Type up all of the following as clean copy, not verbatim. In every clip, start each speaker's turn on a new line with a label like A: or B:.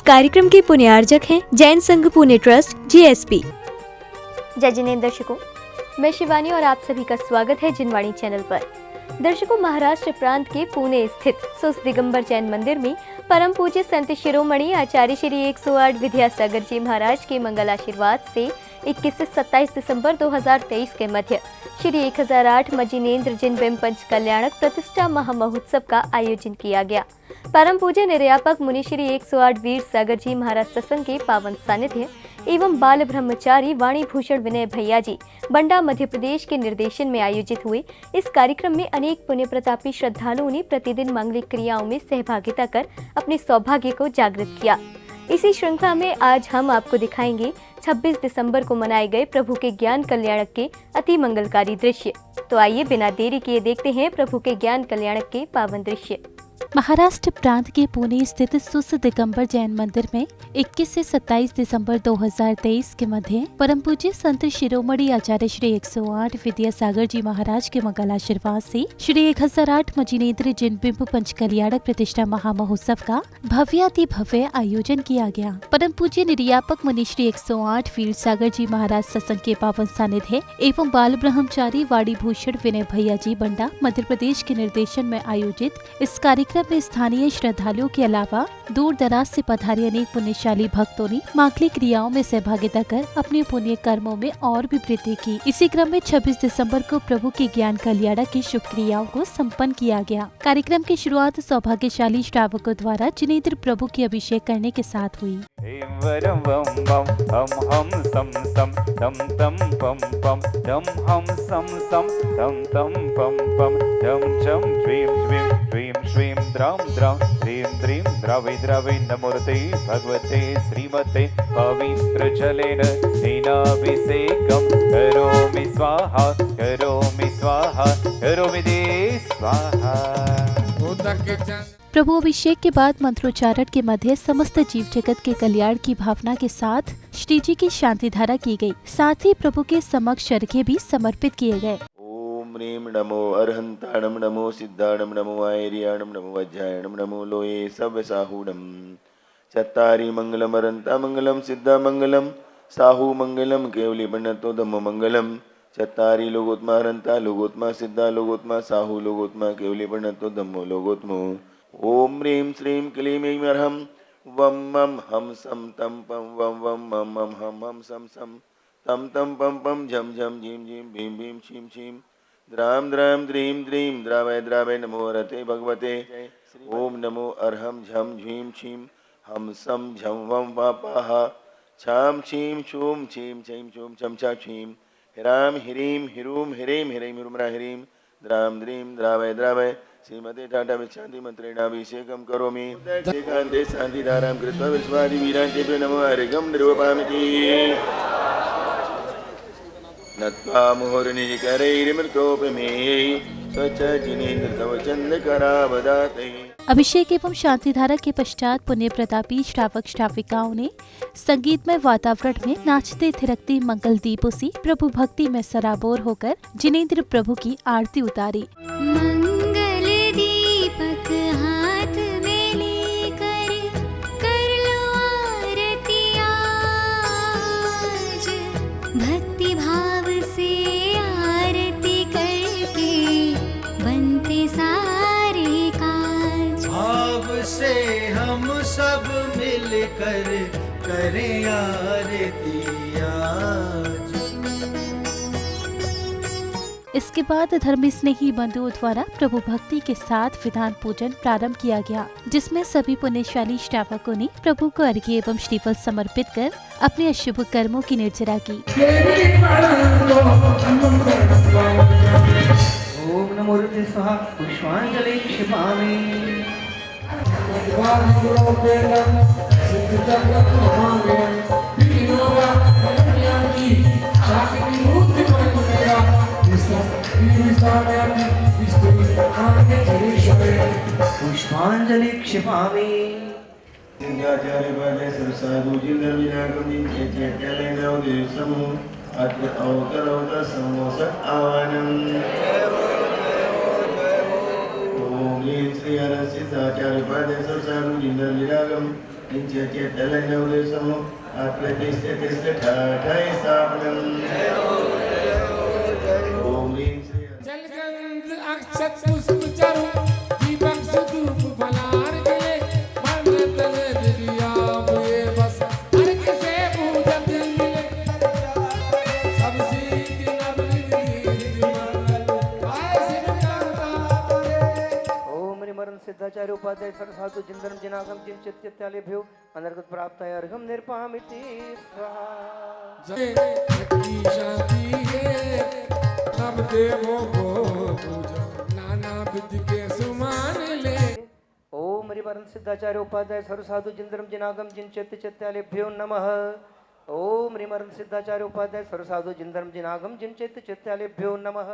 A: कार्यक्रम के पुण्यार्जक हैं जैन संघ पुणे ट्रस्ट GSP।
B: जय जिनेंद्र दर्शकों, मैं शिवानी और आप सभी का स्वागत है जिनवाणी चैनल पर। दर्शकों, महाराष्ट्र प्रांत के पुणे स्थित सुस दिगंबर जैन मंदिर में परम पूज्य संत शिरोमणि आचार्य श्री 108 विद्यासागर जी महाराज के मंगल आशीर्वाद से 21 से 27 दिसंबर 2023 के मध्य श्री 1008 मजिनेन्द्र जिन बिंब पंच कल्याणक प्रतिष्ठा महामहोत्सव का आयोजन किया गया। परम पूज्य निर्यापक मुनि श्री 108 वीर सागर जी महाराज सत्संग के पावन सानिध्य एवं बाल ब्रह्मचारी वाणी भूषण विनय भैया जी बंडा मध्य प्रदेश के निर्देशन में आयोजित हुए इस कार्यक्रम में अनेक पुण्य प्रतापी श्रद्धालुओं ने प्रतिदिन मांगलिक क्रियाओं में सहभागिता कर अपने सौभाग्य को जागृत किया। इसी श्रृंखला में आज हम आपको दिखाएंगे 26 दिसंबर को मनाए गए प्रभु के ज्ञान कल्याणक के अति मंगलकारी दृश्य। तो आइए बिना देरी किए देखते हैं प्रभु के ज्ञान कल्याणक के पावन दृश्य।
C: महाराष्ट्र प्रांत के पुणे स्थित सुस दिगंबर जैन मंदिर में 21 से 27 दिसंबर 2023 के मध्य परम पूज्य संत शिरोमणि आचार्य श्री 108 विद्यासागर जी महाराज के मंगल आशीर्वाद से श्री 1008 मजिनेन्द्र जिन बिंब पंच कल्याणक प्रतिष्ठा महामहोत्सव का भव्याति भव्य आयोजन किया गया। परम पूज्य निर्यापक मुनि श्री 108 वीर सागर जी महाराज सत्संग के पावन सानिध्य एवं बाल ब्रह्मचारी वाणी भूषण विनय भैया जी बंडा मध्य प्रदेश के निर्देशन में आयोजित इस कार्यक्रम में स्थानीय श्रद्धालुओं के अलावा दूर दराज से पधारे अनेक पुण्यशाली भक्तों ने मांगलिक क्रियाओं में सहभागिता कर अपने पुण्य कर्मों में और भी वृद्धि की। इसी क्रम में 26 दिसंबर को प्रभु के ज्ञान कल्याणक की शुभ क्रियाओं को संपन्न किया गया। कार्यक्रम की शुरुआत सौभाग्यशाली श्रावकों द्वारा जिनेंद्र प्रभु की अभिषेक करने के साथ हुई।
D: नमोते भगवते श्रीमते पवित्र जलेन तेनाभिषेकं करोमि स्वाहा करोमि स्वाहा करोमि दे स्वाहा।
C: प्रभु अभिषेक के बाद मंत्रोच्चारण के मध्य समस्त जीव जगत के कल्याण की भावना के साथ श्री जी की शांति धारा की गई। साथ ही प्रभु के समक्ष अर्घ्य भी समर्पित किए गए।
E: ओम ह्रीं नमो अर्हंताणं नमो सिद्धाणं नमो आयर्याणं नमो वज्रायणं नमो लोये सव्यसाहूणं चत्तारि मंगलम अरंता मंगलम सिद्धा मंगलम साहू मंगलम केवली बन्नतो धम्म मंगलम चत्तारि लोगोत्मा अरंता लोगोत्मा सिद्धा लोगोत्मा साहू लोगोत्मा केवली बन्नतो धम्मो लोगोत्मो। ओम ह्रीं श्रीं क्लीं ऐं अर्हं वम मम हम सम तम पम वम वम मम मम हम हम सम सम तम तम पम पम झम झम झीम झीम भीम भीम छीम छीम द्राम द्राम द्रीं द्रीं द्रावय द्रावय नमो रते भगवते। ओम नमो अर्हं झम झीम छीम हम सम झम वम वापाह छाम छीम छूम छीम छीम छूम छम छा छीम हिराम हिरीम हिरूम हिरीम हिरीम हिरुमरा हिरीम द्राम द्रीं द्रावय द्रावय श्रीमते टाटा विशांति मंत्रेणाभिषेकं करोमि। देकान्ते शान्तिधारां कृत्वा विश्वादि वीरान्तेभ्यो नमो हरिगं निर्वपामिति नत्वा मुहुर्निजकरैर्मृतोपमेयै स्वच्छ जिनेन्द्र तव चन्द्रकरावदाते।
C: अभिषेक एवं शांतिधारा के पश्चात पुण्य प्रतापी श्रावक श्राविकाओं ने संगीतमय वातावरण में नाचते थिरकते मंगल दीपों से प्रभु भक्ति में सराबोर होकर जिनेंद्र प्रभु की आरती उतारी।
F: मंगल दीपक हाथ में लेकर कर लो आरती आज, भक्ति भाव से आरती करके बनते सारे काज।
G: भाव से हम सब मिलकर करें आरती आज।
C: इसके बाद धर्म स्नेही बंधुओं द्वारा प्रभु भक्ति के साथ विधान पूजन प्रारंभ किया गया, जिसमें सभी पुण्यशाली श्रावकों ने प्रभु को अर्घ्य एवं श्रीफल समर्पित कर अपने अशुभ कर्मों की निर्जरा की।
H: ओम नमो रुद्र स्वाहा पुष्पांजलि क्षिपामि। पुष्पांजलि क्षिपामि।
E: सिंहाचार्य पदे सरसाधु जिंदर विरागमिं चेत्यलेन उदिसमु अत्र अवतरवत समोसक आवानम्। ओम ह्रीं श्री हरसिद्धाचार्य पदे सरसाधु जिंदर विरागम नित्यत्यतलनवसमो आत्मतिष्ठतिष्ठठाठाय सापदम् ओम ह्रीं श्री
I: जलगंध अक्षत पुष्प चारु दीपक सुधूप फलार जले मन तन दिया मुए बस हर किसे पूजत मिले सब सीधी नबली मंगल आय शिव करता
H: ओम मरण सिद्धाचार्य उपाध्याय सरसाधु जिंदरम जिनागम जिन चित्त्यालेभ्यो अनर्गत प्राप्ताय अर्घम निर्पामिति स्वाहा।
I: जय की शांति है नव देवों को पूजा नाना विधि के सुमान ले
H: ओम मरण सिद्धाचार्य उपाध्याय सरसाधु जिंदरम जिनागम जिन चित्त्यालेभ्यो नमः। ओम मरण सिद्धाचार्य उपाध्याय सरसाधु जिंदरम जिनागम जिन चित्त्यालेभ्यो नमः।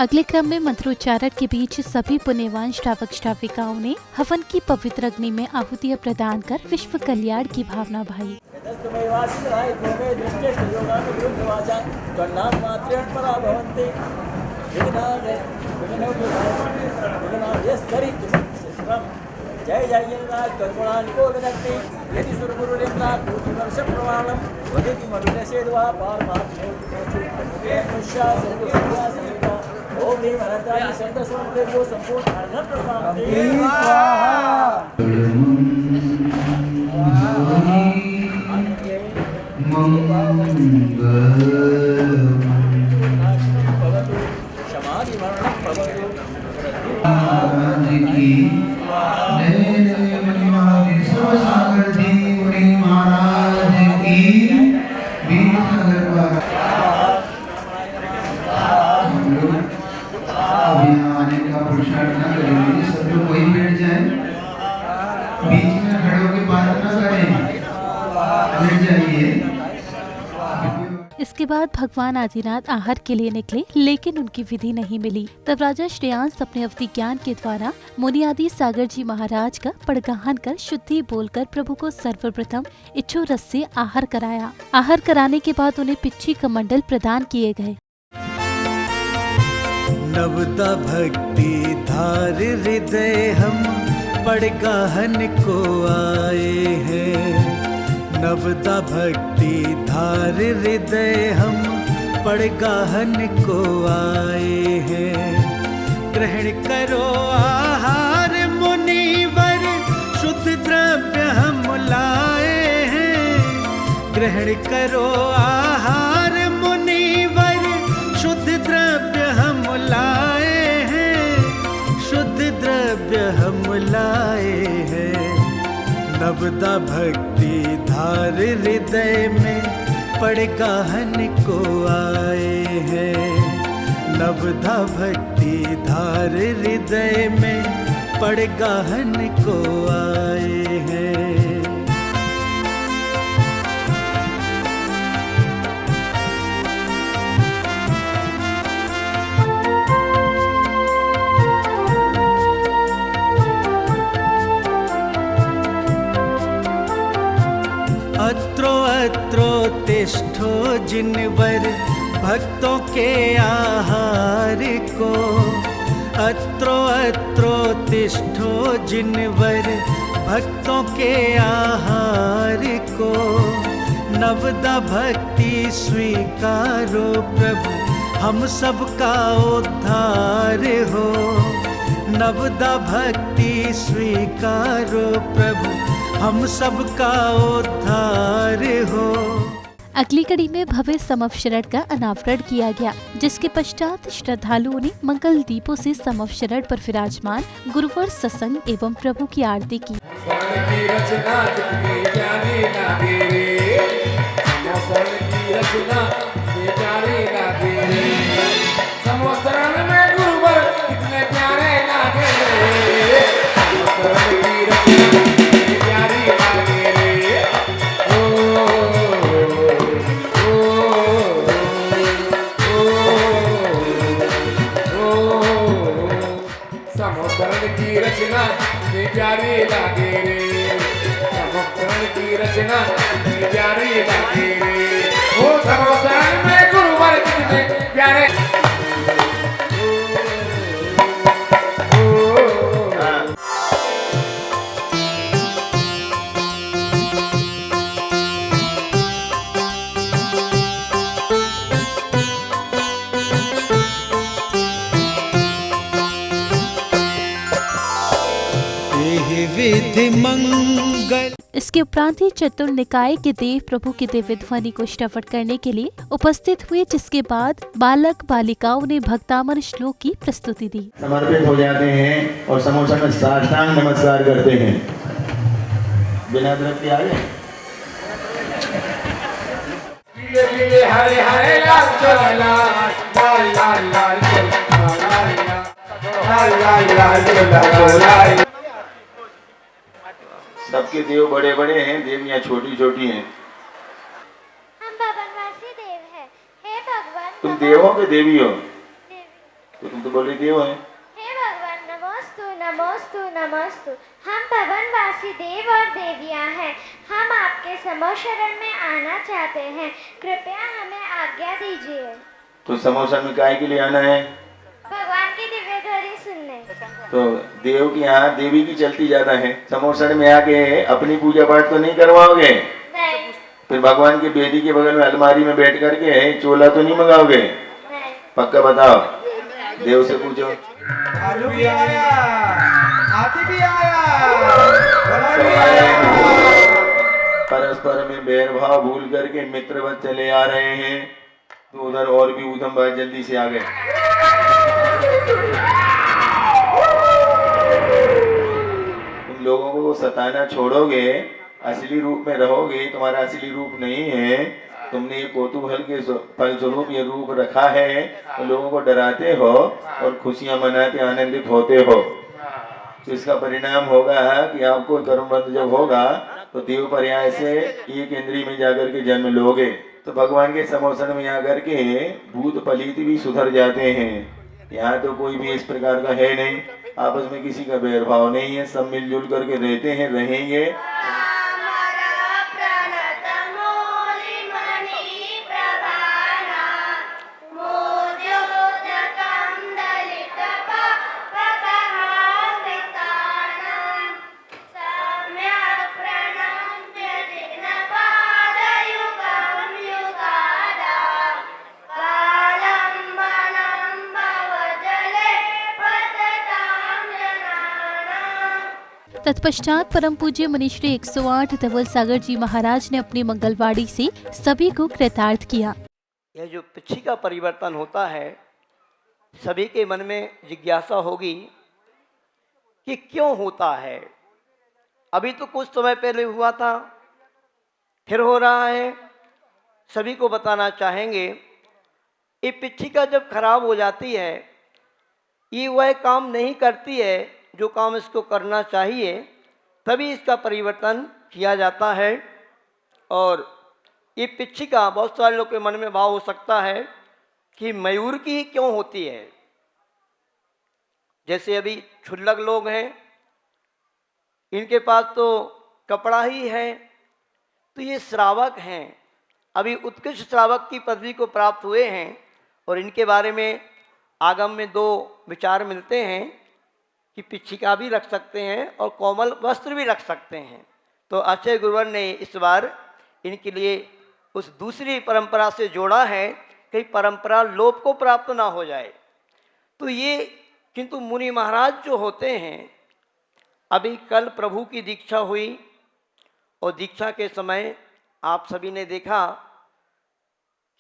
C: अगले क्रम में मंत्रोच्चारण के बीच सभी पुण्यवान श्रावक श्राविकाओं ने हवन की पवित्र अग्नि में आहुतियां प्रदान कर विश्व कल्याण की भावना भाई।
J: जय जय राज कर्मणा निकोदनक्ति यदि सुरगुरुरेन्द्रा कोटि वर्ष प्रमाणम वदेति मरुदशेद्वा पारमार्थमुष्या सर्वसंज्ञा सहिता ओम ह्रीं अनंताय शब्दस्वरूपेभ्यो संपूर्ण अर्घं प्रसादे समाधि मरणं भवतु
C: इसके बाद भगवान आदिनाथ आहार के लिए निकले, लेकिन उनकी विधि नहीं मिली। तब राजा श्रेयांश अपने अवधि ज्ञान के द्वारा मुनि आदि सागर जी महाराज का पड़गाहन कर शुद्धि बोलकर प्रभु को सर्वप्रथम इच्छो रस से आहार कराया। आहार कराने के बाद उन्हें पिच्छी कमंडल प्रदान किए गए।
G: नवदा भक्ति धार हृदय हम पड़गाहन को आए हैं। नवदा भक्ति धार हृदय हम पड़गाहन को आए हैं। ग्रहण करो आहार मुनिवर शुद्ध द्रव्य हम लाए हैं। ग्रहण करो आहार मुनिवर शुद्ध द्रव्य हम लाए हैं। शुद्ध द्रव्य हम लाए हैं। नवदा भक्ति धार हृदय में पड़गाहन को आए हैं। नवदा भक्ति धार हृदय में पड़गाहन को आए हैं। अत्रो तिष्ठो जिनवर भक्तों के आहार को। अत्रो तिष्ठो जिनवर भक्तों के आहार को। नवदा भक्ति स्वीकारो प्रभु हम सबका उद्धार हो। नवदा भक्ति स्वीकारो प्रभु हम सबका उद्धार हो।
C: अगली कड़ी में भव्य समवशरण का अनावरण किया गया, जिसके पश्चात श्रद्धालुओं ने मंगल दीपों से समवशरण पर विराजमान गुरुवर सत्संग एवं प्रभु की आरती की।
I: प्यारी लागे रे समवसरण की रचना प्यारी लागे रे। वो समवसरण में गुरुवर कितने प्यारे।
G: विधि मंगल।
C: इसके उपरांत ही चतुर निकाय के देव प्रभु की दिव्य ध्वनि को श्रवण करने के लिए उपस्थित हुए, जिसके बाद बालक बालिकाओं ने भक्तामर श्लोक की प्रस्तुति दी।
E: समर्पित हो जाते हैं और समोसन में साष्टांग नमस्कार करते हैं। बिना द्रव्य के आगे
I: पीले पीले हरे हरे लाल चला लाल लाल लाल लाल।
E: सबके देव बड़े बड़े हैं, देवियाँ छोटी छोटी हैं।
K: हम भवनवासी देव हैं। हे भगवान,
E: तुम देवों के देवी हो, तो तुम तो बोले देव हैं।
K: हे भगवान, नमोस्तु नमोस्तु नमोस्तु। हम भवनवासी देव और देवियां हैं। हम आपके समो शरण में आना चाहते हैं, कृपया हमें आज्ञा दीजिए।
E: तो समोसा में काय के लिए आना है?
K: भगवान की दिव्य ध्वनि सुनने।
E: तो देव की यहाँ देवी की चलती ज्यादा है। समोसन में आके अपनी पूजा पाठ तो नहीं करवाओगे?
K: नहीं।
E: फिर भगवान की बेदी के बगल में अलमारी में बैठ करके चोला तो नहीं मंगाओगे?
K: नहीं।
E: पक्का बताओ, देव से पूछो।
H: आलू भी आया, हाथी भी आया,
E: परस्पर में भेदभाव भूल करके मित्रवत चले आ रहे हैं, तो उधर और भी ऊधम भाई जल्दी से आ गए। तुम लोगों को सताना छोड़ोगे, असली रूप में रहोगे। तुम्हारा असली रूप नहीं है, तुमने ये कौतूहल के फलस्वरूप ये रूप रखा है, तो लोगों को डराते हो और खुशियां मनाते आनंदित होते हो। तो इसका परिणाम होगा कि आपको कर्मबंध जब होगा तो देव पर्याय से एक इंद्रिय में जाकर के जन्म लोगे, तो भगवान के समोसन में आकर के भूत पलीत भी सुधर जाते हैं। यहाँ तो कोई भी इस प्रकार का है नहीं, आपस में किसी का भेदभाव नहीं है, सब मिलजुल करके रहते हैं, रहेंगे।
C: तत्पश्चात परम पूज्य मनीश्री 108 धवल सागर जी महाराज ने अपनी मंगलवाणी से सभी को कृतार्थ किया।
H: यह जो पिछी का परिवर्तन होता है, सभी के मन में जिज्ञासा होगी कि क्यों होता है। अभी तो कुछ समय पहले हुआ था, फिर हो रहा है। सभी को बताना चाहेंगे, ये पिछी का जब खराब हो जाती है, ये वह काम नहीं करती है जो काम इसको करना चाहिए, तभी इसका परिवर्तन किया जाता है। और ये पिछी का बहुत सारे लोग के मन में भाव हो सकता है कि मयूर की ही क्यों होती है। जैसे अभी क्षुल्लक लोग हैं, इनके पास तो कपड़ा ही है, तो ये श्रावक हैं, अभी उत्कृष्ट श्रावक की पदवी को प्राप्त हुए हैं। और इनके बारे में आगम में दो विचार मिलते हैं कि पिछिका भी रख सकते हैं और कोमल वस्त्र भी रख सकते हैं। तो आचार्य गुरुवर ने इस बार इनके लिए उस दूसरी परंपरा से जोड़ा है कि परंपरा लोप को प्राप्त ना हो जाए। तो ये किंतु मुनि महाराज जो होते हैं, अभी कल प्रभु की दीक्षा हुई और दीक्षा के समय आप सभी ने देखा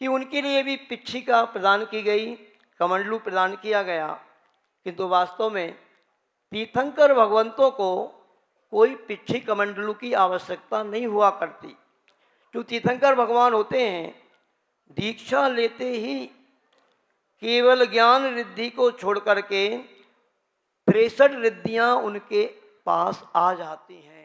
H: कि उनके लिए भी पिछिका प्रदान की गई, कमंडलू प्रदान किया गया। किंतु वास्तव में तीर्थंकर भगवंतों को कोई पिछी कमंडलू की आवश्यकता नहीं हुआ करती। जो तीर्थंकर भगवान होते हैं, दीक्षा लेते ही केवल ज्ञान रिद्धि को छोड़ करके 63 रिद्धियाँ उनके पास आ जाती हैं।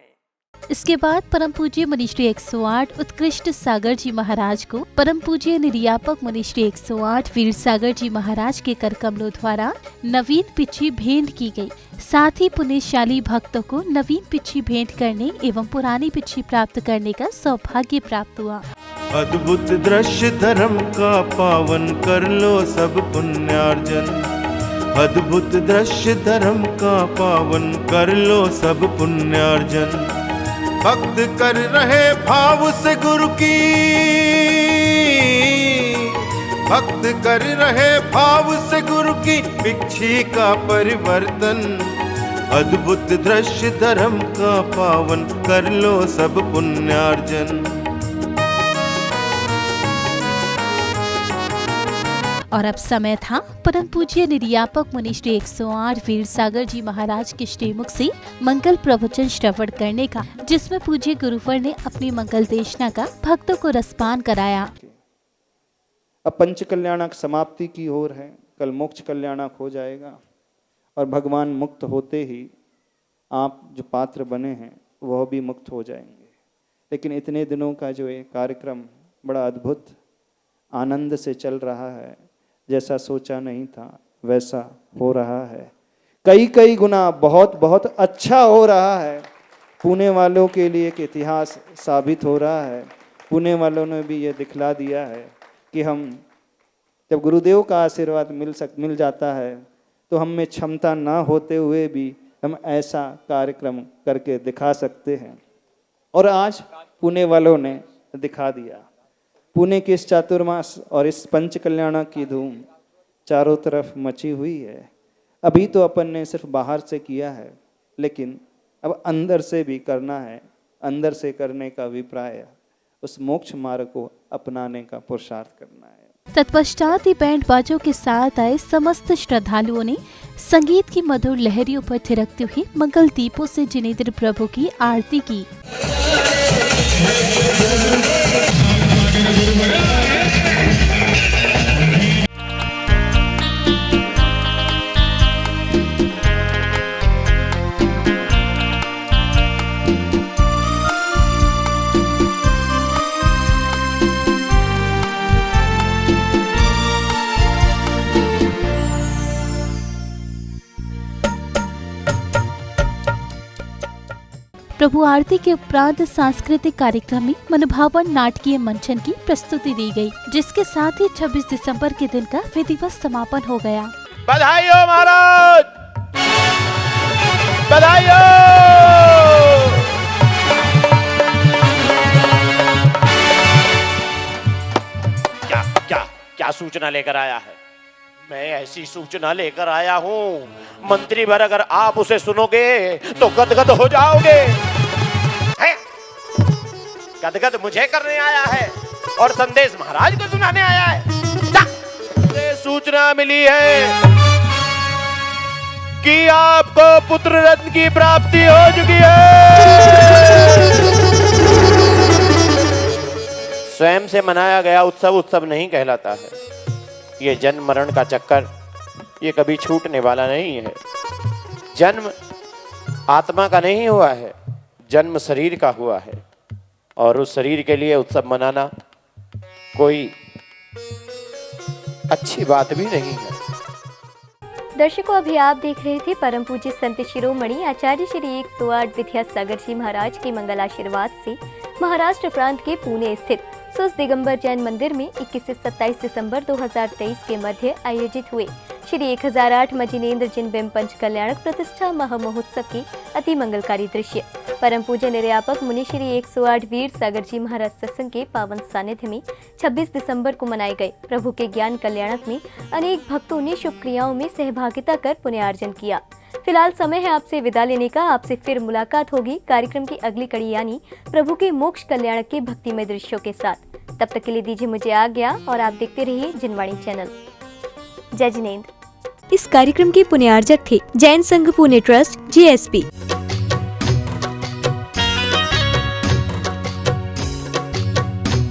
C: इसके बाद परम पूज्य मनीश्री 108 उत्कृष्ट सागर जी महाराज को परम पूज्य निर्यापक मनीश्री 108 वीर सागर जी महाराज के कर कमलों द्वारा नवीन पिछी भेंट की गई। साथ ही पुण्यशाली भक्तों को नवीन पिछी भेंट करने एवं पुरानी पिछी प्राप्त करने का सौभाग्य प्राप्त हुआ।
L: अद्भुत दृश्य धर्म का पावन कर लो सब पुण्यार्जन। अद्भुत दृश्य धर्म का पावन कर लो सब पुण्यार्जन। भक्त कर रहे भाव से गुरु की, भक्त कर रहे भाव से गुरु की पिछी का परिवर्तन। अद्भुत दृश्य धर्म का पावन कर लो सब पुण्यार्जन।
C: और अब समय था परम पूज्य निर्यापक मुनि श्री 108 वीर सागर जी महाराज के श्रीमुख से मंगल प्रवचन श्रवण करने का, जिसमें पूज्य गुरुवर ने अपनी मंगल देशना का भक्तों को रसपान कराया।
M: अब पंच कल्याणक समाप्ति की ओर है, कल मोक्ष कल्याणक हो जाएगा और भगवान मुक्त होते ही आप जो पात्र बने हैं वह भी मुक्त हो जाएंगे। लेकिन इतने दिनों का जो ये कार्यक्रम बड़ा अद्भुत आनंद से चल रहा है, जैसा सोचा नहीं था वैसा हो रहा है, कई गुना बहुत बहुत अच्छा हो रहा है। पुणे वालों के लिए एक इतिहास साबित हो रहा है। पुणे वालों ने भी ये दिखला दिया है कि हम जब गुरुदेव का आशीर्वाद मिल जाता है तो हम में क्षमता ना होते हुए भी हम ऐसा कार्यक्रम करके दिखा सकते हैं। और आज पुणे वालों ने दिखा दिया। पुणे के इस चातुर्मास और इस पंच कल्याण की धूम चारों तरफ मची हुई है। अभी तो अपन ने सिर्फ बाहर से किया है, लेकिन अब अंदर से भी करना है। अंदर से करने का अभिप्राय उस मोक्ष मार्ग को अपनाने का पुरुषार्थ करना है।
C: तत्पश्चात ही बैंड बाजों के साथ आए समस्त श्रद्धालुओं ने संगीत की मधुर लहरियों पर थिरकते हुए मंगल दीपों से जिनेंद्र प्रभु की आरती की। प्रभु आरती के उपरांत सांस्कृतिक कार्यक्रम में मनभावन नाटकीय मंचन की प्रस्तुति दी गई, जिसके साथ ही 26 दिसंबर के दिन का विधिवत समापन हो गया।
N: बधाई हो महाराज, बधाई हो। क्या क्या क्या सूचना लेकर आया है? मैं ऐसी सूचना लेकर आया हूँ, मंत्री भर अगर आप उसे सुनोगे तो गदगद हो जाओगे। गदगद मुझे करने आया है और संदेश महाराज को सुनाने आया है। मुझे सूचना मिली है कि आपको पुत्र रत्न की प्राप्ति हो चुकी है। स्वयं से मनाया गया उत्सव उत्सव नहीं कहलाता है। ये जन्म मरण का चक्कर ये कभी छूटने वाला नहीं है। जन्म आत्मा का नहीं हुआ है, जन्म शरीर का हुआ है, और उस शरीर के लिए उत्सव मनाना कोई अच्छी बात भी नहीं है।
B: दर्शकों, अभी आप देख रहे थे परम पूज्य संत शिरोमणि आचार्य श्री 108 विद्यासागर जी महाराज के मंगल आशीर्वाद से महाराष्ट्र प्रांत के पुणे स्थित सुस दिगंबर जैन मंदिर में 21 से 27 दिसंबर 2023 के मध्य आयोजित हुए श्री 1008 मजिनेन्द्र जिन बिंब पंच कल्याणक प्रतिष्ठा महामहोत्सव के अति मंगलकारी दृश्य परम पूज्य निर्यापक मुनि श्री 108 वीर सागर जी महाराज सत्संग के पावन सानिध्य में 26 दिसंबर को मनाए गए प्रभु के ज्ञान कल्याणक में अनेक भक्तों ने शुभ क्रियाओं में सहभागिता कर पुण्यार्जन किया। फिलहाल समय है आपसे विदा लेने का। आपसे फिर मुलाकात होगी कार्यक्रम की अगली कड़ी यानी प्रभु के मोक्ष कल्याणक के भक्तिमय दृश्यों के साथ। तब तक के लिए दीजिए मुझे आज्ञा और आप देखते रहिए जिनवाणी चैनल। जय जिनेंद्र।
A: इस कार्यक्रम के पुण्यार्जक थे जैन संघ पुणे ट्रस्ट GSP।